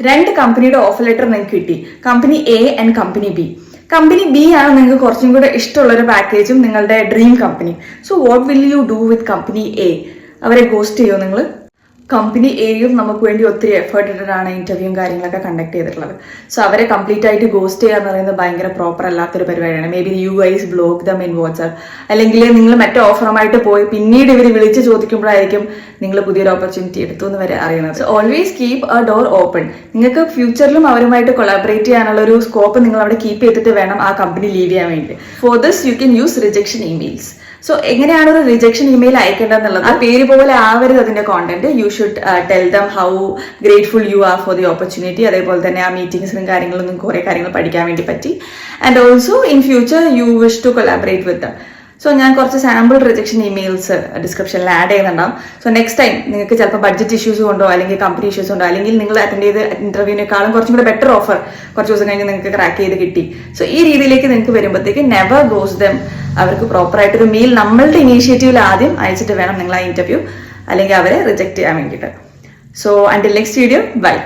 രണ്ട് കമ്പനിയുടെ offer letter നിങ്ങൾക്ക് കിട്ടി, company A and company B. Company B ആണ് നിങ്ങൾക്ക് കുറച്ചും കൂടെ ഇഷ്ടമുള്ള ഒരു പാക്കേജും നിങ്ങളുടെ dream company. So what will you do with company A? അവരെ ഗോസ്റ്റ് ചെയ്യുമോ നിങ്ങൾ? കമ്പനി എയും നമുക്ക് വേണ്ടി ഒത്തിരി എഫേർട്ട് ഇട്ടിട്ടാണ് ഇന്റർവ്യൂവും കാര്യങ്ങളൊക്കെ കണ്ടക്ട് ചെയ്തിട്ടുള്ളത്. സോ അവരെ കംപ്ലീറ്റ് ആയിട്ട് ഗോസ്റ്റ് ചെയ്യുക എന്ന് പറയുന്നത് ഭയങ്കര പ്രോപ്പർ അല്ലാത്തൊരു പരിപാടിയാണ്. May be you guys block them in WhatsApp, അല്ലെങ്കിൽ നിങ്ങൾ മറ്റേ ഓഫറുമായിട്ട് പോയി പിന്നീട് ഇവർ വിളിച്ച് ചോദിക്കുമ്പോഴായിരിക്കും നിങ്ങൾ പുതിയൊരു ഓപ്പർച്യൂണിറ്റി എടുത്തു എന്ന് വരെ അറിയുന്നത്. So always keep A door open. നിങ്ങൾക്ക് ഫ്യൂച്ചറിലും അവരുമായിട്ട് കൊളാബറേറ്റ് ചെയ്യാനുള്ള ഒരു സ്കോപ്പ് നിങ്ങൾ അവിടെ കീപ്പ് ചെയ്തിട്ട് വേണം ആ കമ്പനി ലീവ് ചെയ്യാൻ വേണ്ടി. For this you can use rejection emails. So എങ്ങനെയാണ് ഒരു റിജക്ഷൻ ഇമെയിൽ അയക്കേണ്ടതെന്നുള്ളത്, ആ പേര് പോലെ ആവരുത് അതിന്റെ content. You should tell them how grateful you are for the opportunity. അതേപോലെ തന്നെ ആ മീറ്റിംഗ്സിനും കാര്യങ്ങളും കുറെ കാര്യങ്ങൾ പഠിക്കാൻ വേണ്ടി പറ്റി. And also in future you wish to collaborate with them. So ഞാൻ കുറച്ച് സാമ്പിൾ റിജക്ഷൻ ഇമെയിൽസ് ഡിസ്ക്രിപ്ഷനിൽ ആഡ് ചെയ്യുന്നുണ്ടാവും. സോ നെക്സ്റ്റ് ടൈം നിങ്ങൾക്ക് ചിലപ്പോൾ ബഡ്ജറ്റ് ഇഷ്യൂസ് കൊണ്ടോ അല്ലെങ്കിൽ കമ്പനി ഇഷ്യൂസ് കൊണ്ടോ അല്ലെങ്കിൽ നിങ്ങൾ അറ്റൻഡ് ചെയ്ത് ഇന്റർവ്യൂവിനേക്കാളും കുറച്ചും കൂടെ ബെറ്റർ ഓഫർ കുറച്ച് ദിവസം കഴിഞ്ഞ് നിങ്ങൾക്ക് ക്രാക്ക് ചെയ്ത് കിട്ടി. സോ ഈ രീതിയിലേക്ക് നിങ്ങൾക്ക് വരുമ്പോഴത്തേക്ക് നെവർ ഗോസ് ദം. അവർക്ക് പ്രോപ്പറായിട്ടൊരു മെയിൽ നമ്മളുടെ ഇനീഷ്യേറ്റീവിൽ ആദ്യം അയച്ചിട്ട് വേണം നിങ്ങൾ ആ ഇന്റർവ്യൂ അല്ലെങ്കിൽ അവരെ റിജക്ട് ചെയ്യാൻ വേണ്ടിയിട്ട്. So until next video, by.